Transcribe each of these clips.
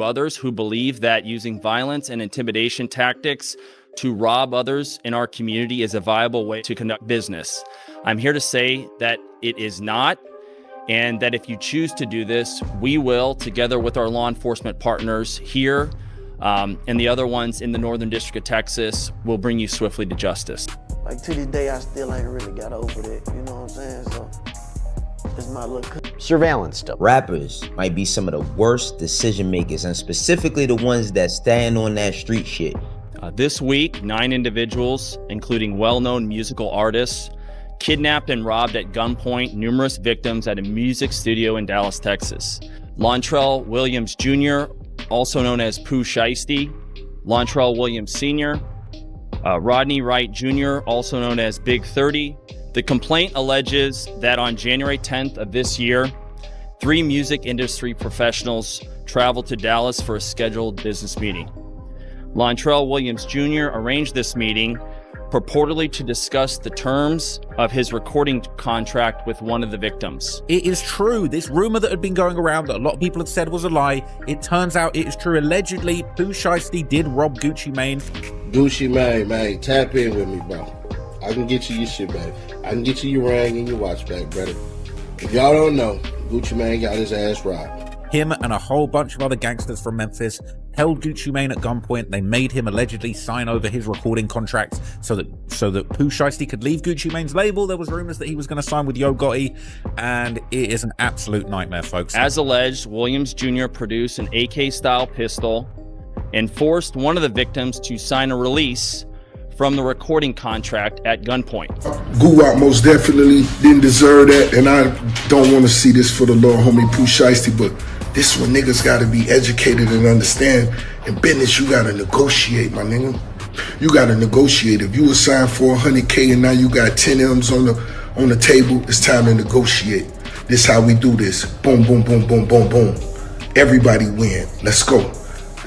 Others who believe that using violence and intimidation tactics to rob others in our community is a viable way to conduct business. I'm here to say that it is not, and that if you choose to do this, we will, together with our law enforcement partners here and the other ones in the Northern District of Texas, will bring you swiftly to justice. Like, to this day, I still ain't really got over that, you know what I'm saying? So, it's my little... Surveillance stuff. Rappers might be some of the worst decision makers, and specifically the ones that stand on that street shit. This week, 9 individuals, including well-known musical artists, kidnapped and robbed at gunpoint numerous victims at a music studio in Dallas, Texas. Lontrell Williams Jr., also known as Pooh Shiesty, Lontrell Williams Sr., Rodney Wright Jr., also known as Big 30. The complaint alleges that on January 10th of this year, 3 music industry professionals traveled to Dallas for a scheduled business meeting. Lontrell Williams Jr. arranged this meeting purportedly to discuss the terms of his recording contract with one of the victims. It is true. This rumor that had been going around that a lot of people had said was a lie, it turns out it is true. Allegedly, Pooh Shiesty did rob Gucci Mane. Gucci Mane, man, tap in with me, bro. I can get you your shit back. I can get you your ring and your watch back, brother. If y'all don't know, Gucci Mane got his ass robbed. Him and a whole bunch of other gangsters from Memphis held Gucci Mane at gunpoint. They made him allegedly sign over his recording contracts so that Pooh Shiesty could leave Gucci Mane's label. There was rumors that he was going to sign with Yo Gotti, and it is an absolute nightmare, folks. As alleged, Williams Jr. produced an AK-style pistol and forced one of the victims to sign a release from the recording contract at gunpoint. Guwap most definitely didn't deserve that, and I don't want to see this for the little homie Pooh Shiesty, but this one niggas gotta be educated and understand. In business, you gotta negotiate, my nigga. You gotta negotiate. If you were signed for 100K and now you got 10 M's on the table, it's time to negotiate. This how we do this. Boom, boom, boom, boom, boom, boom. Everybody win. Let's go.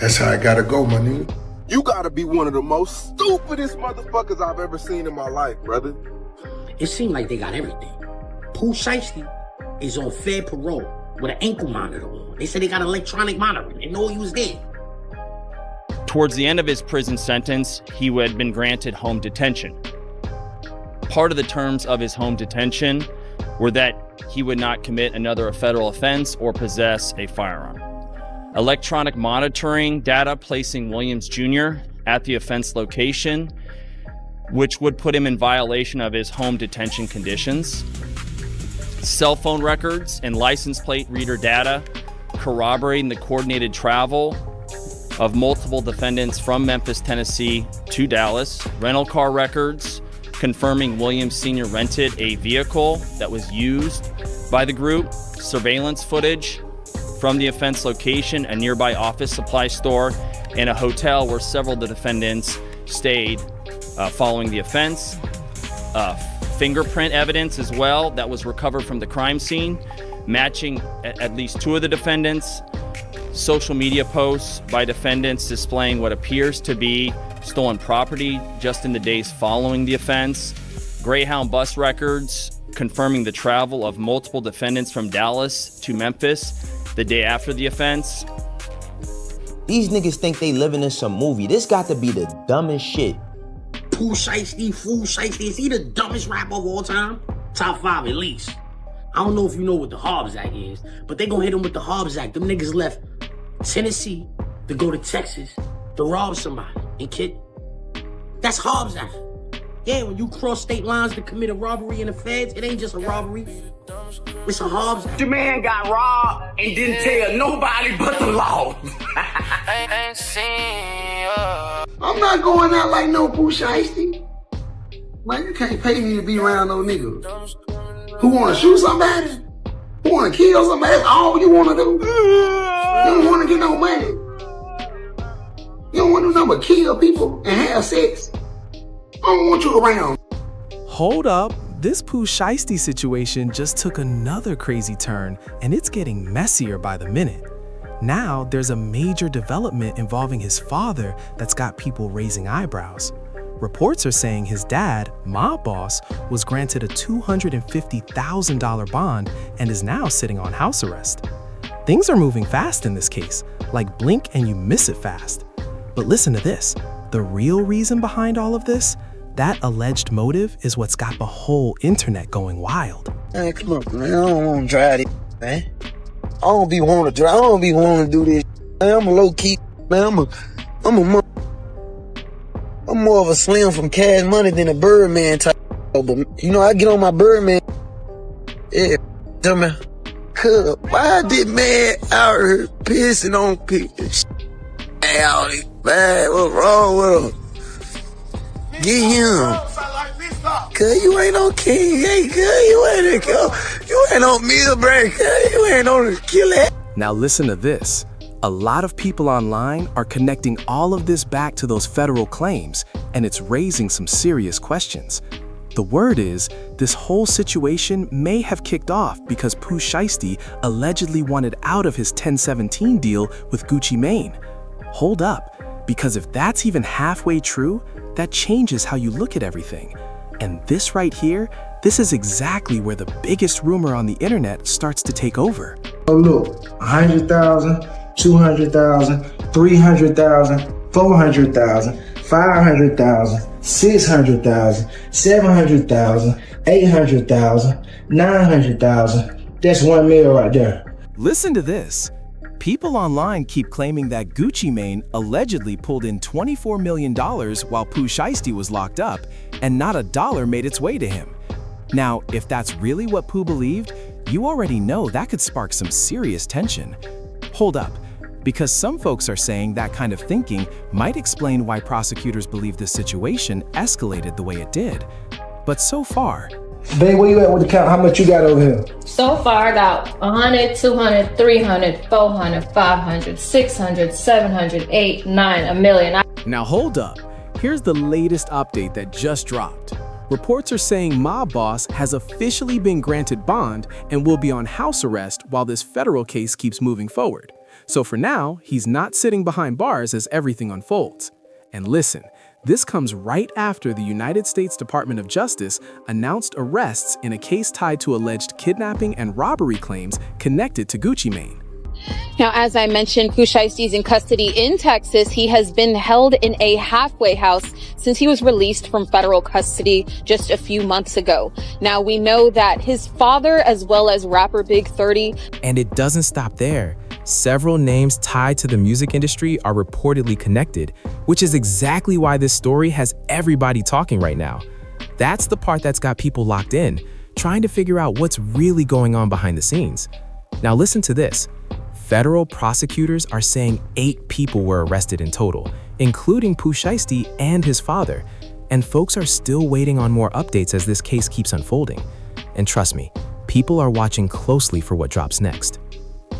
That's how I gotta go, my nigga. You gotta be one of the most stupidest motherfuckers I've ever seen in my life, brother. It seemed like they got everything. Pooh Shiesty is on fair parole with an ankle monitor on. They said they got electronic monitoring. They know he was there. Towards the end of his prison sentence, he had been granted home detention. Part of the terms of his home detention were that he would not commit another federal offense or possess a firearm. Electronic monitoring data placing Williams Jr. at the offense location, which would put him in violation of his home detention conditions. Cell phone records and license plate reader data corroborating the coordinated travel of multiple defendants from Memphis, Tennessee to Dallas. Rental car records confirming Williams Sr. rented a vehicle that was used by the group. Surveillance footage from the offense location, a nearby office supply store, and a hotel where several of the defendants stayed following the offense. Fingerprint evidence as well that was recovered from the crime scene, matching at least 2 of the defendants. Social media posts by defendants displaying what appears to be stolen property just in the days following the offense. Greyhound bus records confirming the travel of multiple defendants from Dallas to Memphis the day after the offense. These niggas think they living in some movie. This got to be the dumbest shit. Pooh Shiesty, Pooh Shiesty, is he the dumbest rapper of all time? Top 5 at least. I don't know if you know what the Hobbs Act is, but they gonna hit him with the Hobbs Act. Them niggas left Tennessee to go to Texas to rob somebody and kid. That's Hobbs Act. Yeah, when you cross state lines to commit a robbery in the feds, it ain't just a robbery. It's a Hobbs Act. Your man got robbed and didn't tell nobody but the law. I'm not going out like no Pooh Shiesty. Man, you can't pay me to be around no nigga who wanna shoot somebody, who wanna kill somebody. That's all you wanna do. You don't wanna get no money. You don't wanna do nothing but kill people and have sex. I don't want you around. Hold up. This Pooh Shiesty situation just took another crazy turn, and it's getting messier by the minute. Now, there's a major development involving his father that's got people raising eyebrows. Reports are saying his dad, Mob Boss, was granted a $250,000 bond and is now sitting on house arrest. Things are moving fast in this case, like blink and you miss it fast. But listen to this, the real reason behind all of this, that alleged motive is what's got the whole internet going wild. Hey, come on, man, I don't want to try this, man. I don't be wanting to try, I don't be wanting to do this. Man, I'm a low-key, man, I'm more of a Slim from Cash Money than a Birdman type. But, you know, I get on my Birdman. Yeah, tell me, cuz, why did man out here pissing on people? Hey, all these, man, what's wrong with him? Get him. Cuz, you ain't on King, hey, cuz, you ain't on meal break, cuz, you ain't on killer. Now listen to this. A lot of people online are connecting all of this back to those federal claims, and it's raising some serious questions. The word is, this whole situation may have kicked off because Pooh Shiesty allegedly wanted out of his 1017 deal with Gucci Mane. Hold up, because if that's even halfway true, that changes how you look at everything. And this right here, this is exactly where the biggest rumor on the internet starts to take over. Oh look, 100,000, 200,000, 300,000, 400,000, 500,000, 600,000, 700,000, 800,000, 900,000. That's 1 mil right there. Listen to this. People online keep claiming that Gucci Mane allegedly pulled in $24 million while Pooh Shiesty was locked up, and not a dollar made its way to him. Now, if that's really what Pooh believed, you already know that could spark some serious tension. Hold up, because some folks are saying that kind of thinking might explain why prosecutors believe this situation escalated the way it did. But so far, Babe, where you at with the count? How much you got over here? So far, I got 100, 200, 300, 400, 500, 600, 700, 8, 9, a million. Now hold up. Here's the latest update that just dropped. Reports are saying Mob Boss has officially been granted bond and will be on house arrest while this federal case keeps moving forward. So for now, he's not sitting behind bars as everything unfolds. And listen, this comes right after the United States Department of Justice announced arrests in a case tied to alleged kidnapping and robbery claims connected to Gucci Mane. Now, as I mentioned, Pooh Shiesty's in custody in Texas. He has been held in a halfway house since he was released from federal custody just a few months ago. Now, we know that his father, as well as rapper Big 30. And it doesn't stop there. Several names tied to the music industry are reportedly connected, which is exactly why this story has everybody talking right now. That's the part that's got people locked in, trying to figure out what's really going on behind the scenes. Now listen to this. Federal prosecutors are saying 8 people were arrested in total, including Pooh Shiesty and his father. And folks are still waiting on more updates as this case keeps unfolding. And trust me, people are watching closely for what drops next.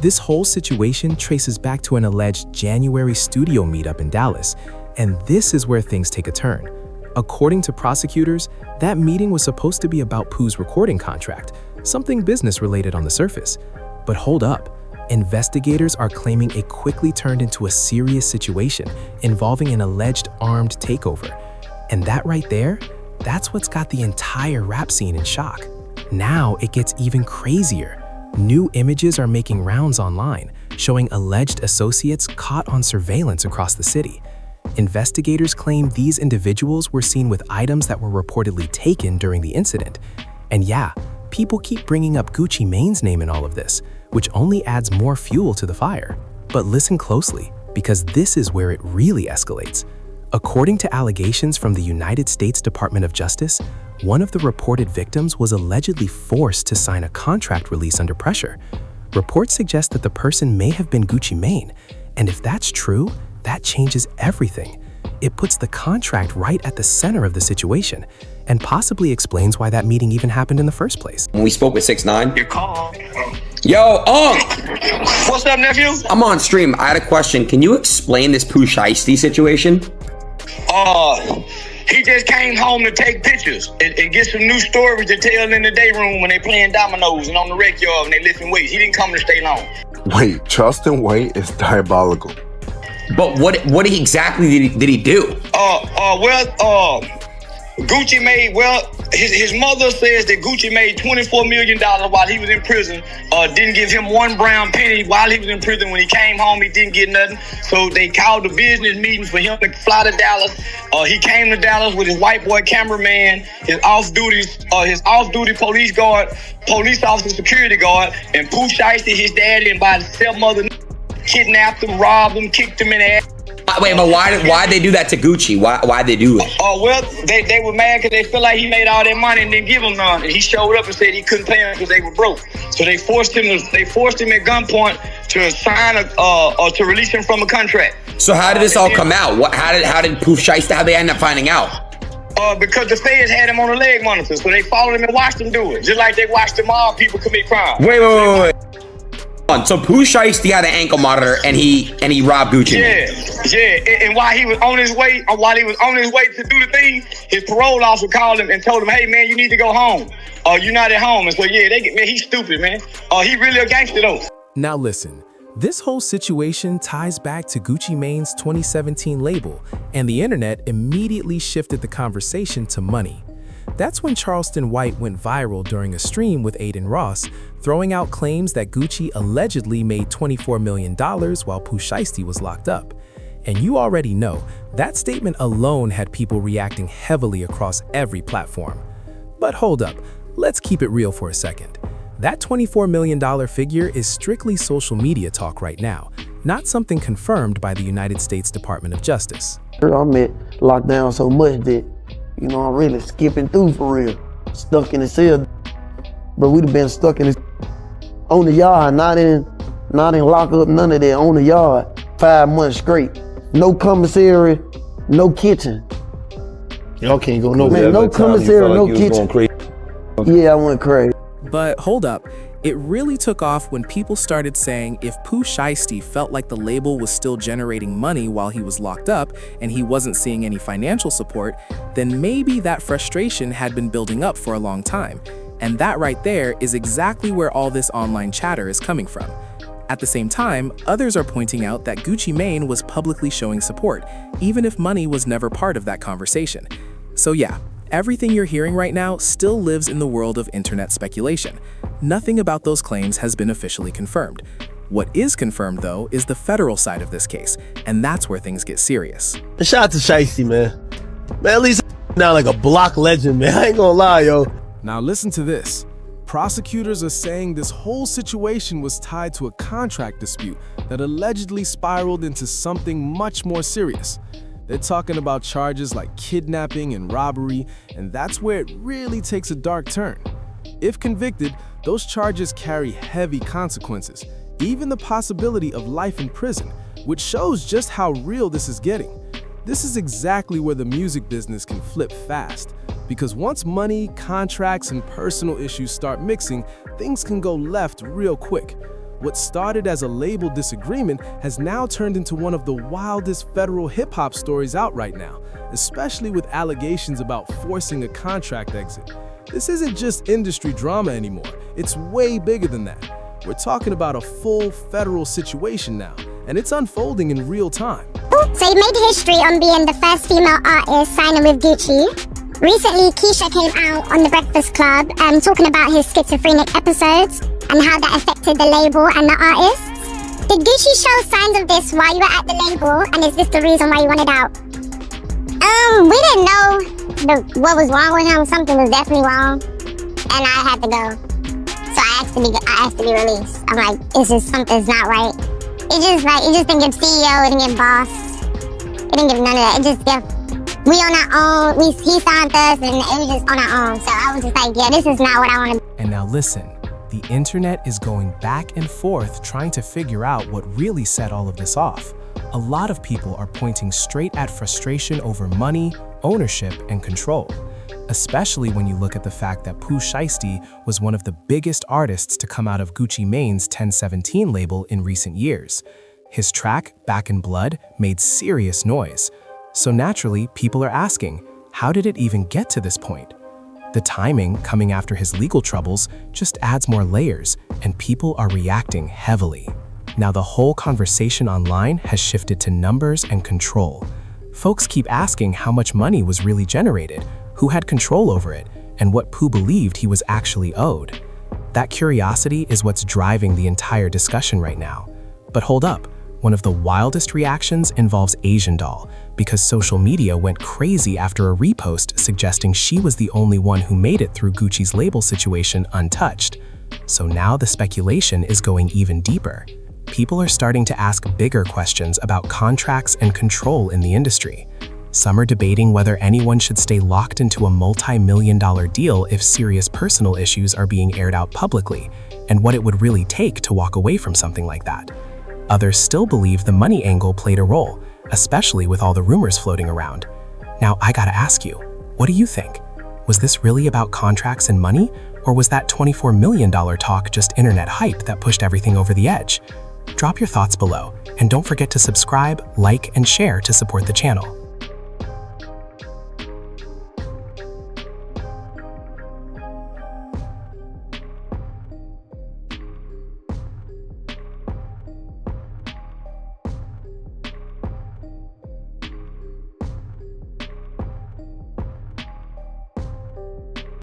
This whole situation traces back to an alleged January studio meetup in Dallas, and this is where things take a turn. According to prosecutors, that meeting was supposed to be about Pooh's recording contract, something business-related on the surface. But hold up, investigators are claiming it quickly turned into a serious situation involving an alleged armed takeover. And that right there, that's what's got the entire rap scene in shock. Now it gets even crazier. New images are making rounds online, showing alleged associates caught on surveillance across the city. Investigators claim these individuals were seen with items that were reportedly taken during the incident. And yeah, people keep bringing up Gucci Mane's name in all of this, which only adds more fuel to the fire. But listen closely, because this is where it really escalates. According to allegations from the United States Department of Justice, one of the reported victims was allegedly forced to sign a contract release under pressure. Reports suggest that the person may have been Gucci Mane, and if that's true, that changes everything. It puts the contract right at the center of the situation, and possibly explains why that meeting even happened in the first place. When we spoke with 6ix9ine. Your call. Yo, What's up, nephew? I'm on stream. I had a question. Can you explain this Pooh Shiesty situation? He just came home to take pictures and get some new stories to tell in the day room when they playing dominoes and on the rec yard and they lifting weights. He didn't come to stay long. Wait, Charleston White is diabolical. But what exactly did he do? Gucci made, his mother says that Gucci made $24 million while he was in prison. Didn't give him one brown penny while he was in prison. When he came home, he didn't get nothing. So they called a business meeting for him to fly to Dallas. He came to Dallas with his white boy cameraman, his off-duty police officer, security guard, and Pooh Shiesty, his daddy, and by the stepmother, kidnapped him, robbed him, kicked him in the ass. Wait, but why'd they do that to Gucci? Why'd they do it? Well, they were mad because they feel like he made all that money and didn't give them none. And he showed up and said he couldn't pay them because they were broke. So they forced him at gunpoint to sign to release him from a contract. So how did this all come out? How did Pooh Shiesty, how they end up finding out? Because the feds had him on a leg monitor, so they followed him and watched him do it, just like they watched the mob people commit crime. Wait. So Pooh Shiesty had an ankle monitor and he robbed Gucci. Yeah. And while he was on his way to do the thing, his parole officer called him and told him, "Hey man, you need to go home. You're not at home." And so he's stupid, man. He really a gangster though. Now listen, this whole situation ties back to Gucci Mane's 2017 label, and the internet immediately shifted the conversation to money. That's when Charleston White went viral during a stream with Aiden Ross, throwing out claims that Gucci allegedly made $24 million while Pooh Shiesty was locked up. And you already know, that statement alone had people reacting heavily across every platform. But hold up, let's keep it real for a second. That $24 million figure is strictly social media talk right now, not something confirmed by the United States Department of Justice. I'm locked down so much that, I'm really skipping through for real. Stuck in the cell. But we'd have been stuck in this on the yard, not in lockup, none of that, on the yard, 5 months straight. No commissary, no kitchen. Y'all can't go nowhere. Man, no commissary, no kitchen. Yeah, I went crazy. But hold up, it really took off when people started saying if Pooh Shiesty felt like the label was still generating money while he was locked up and he wasn't seeing any financial support, then maybe that frustration had been building up for a long time. And that right there is exactly where all this online chatter is coming from. At the same time, others are pointing out that Gucci Mane was publicly showing support, even if money was never part of that conversation. So yeah, everything you're hearing right now still lives in the world of internet speculation. Nothing about those claims has been officially confirmed. What is confirmed, though, is the federal side of this case, and that's where things get serious. Shout out to Shiesty, man. Man, at least now like a block legend, man. I ain't gonna lie, yo. Now listen to this. Prosecutors are saying this whole situation was tied to a contract dispute that allegedly spiraled into something much more serious. They're talking about charges like kidnapping and robbery, and that's where it really takes a dark turn. If convicted, those charges carry heavy consequences, even the possibility of life in prison, which shows just how real this is getting. This is exactly where the music business can flip fast, because once money, contracts, and personal issues start mixing, things can go left real quick. What started as a label disagreement has now turned into one of the wildest federal hip-hop stories out right now, especially with allegations about forcing a contract exit. This isn't just industry drama anymore, it's way bigger than that. We're talking about a full federal situation now, and it's unfolding in real time. So he made history on being the first female artist signing with Gucci. Recently, Keisha came out on The Breakfast Club talking about his schizophrenic episodes and how that affected the label and the artists. Did Gucci show signs of this while you were at the label, and is this the reason why you wanted out? We didn't know what was wrong with him. Something was definitely wrong, and I had to go. So I asked to be released. I'm like, something's not right. It just didn't give CEO, it didn't give boss, it didn't give none of that. It just gave, we on our own, he signed us, and it was just on our own. So I was just like, yeah, this is not what I want to. And now listen, the internet is going back and forth trying to figure out what really set all of this off. A lot of people are pointing straight at frustration over money, ownership, and control. Especially when you look at the fact that Pooh Shiesty was one of the biggest artists to come out of Gucci Mane's 1017 label in recent years. His track, Back in Blood, made serious noise. So naturally, people are asking, how did it even get to this point? The timing, coming after his legal troubles, just adds more layers, and people are reacting heavily. Now the whole conversation online has shifted to numbers and control. Folks keep asking how much money was really generated, who had control over it, and what Pooh believed he was actually owed. That curiosity is what's driving the entire discussion right now. But hold up, one of the wildest reactions involves Asian Doll, because social media went crazy after a repost suggesting she was the only one who made it through Gucci's label situation untouched. So now the speculation is going even deeper. People are starting to ask bigger questions about contracts and control in the industry. Some are debating whether anyone should stay locked into a multi-million-dollar deal if serious personal issues are being aired out publicly, and what it would really take to walk away from something like that. Others still believe the money angle played a role, especially with all the rumors floating around. Now, I gotta ask you, what do you think? Was this really about contracts and money, or was that $24 million talk just internet hype that pushed everything over the edge? Drop your thoughts below, and don't forget to subscribe, like, and share to support the channel.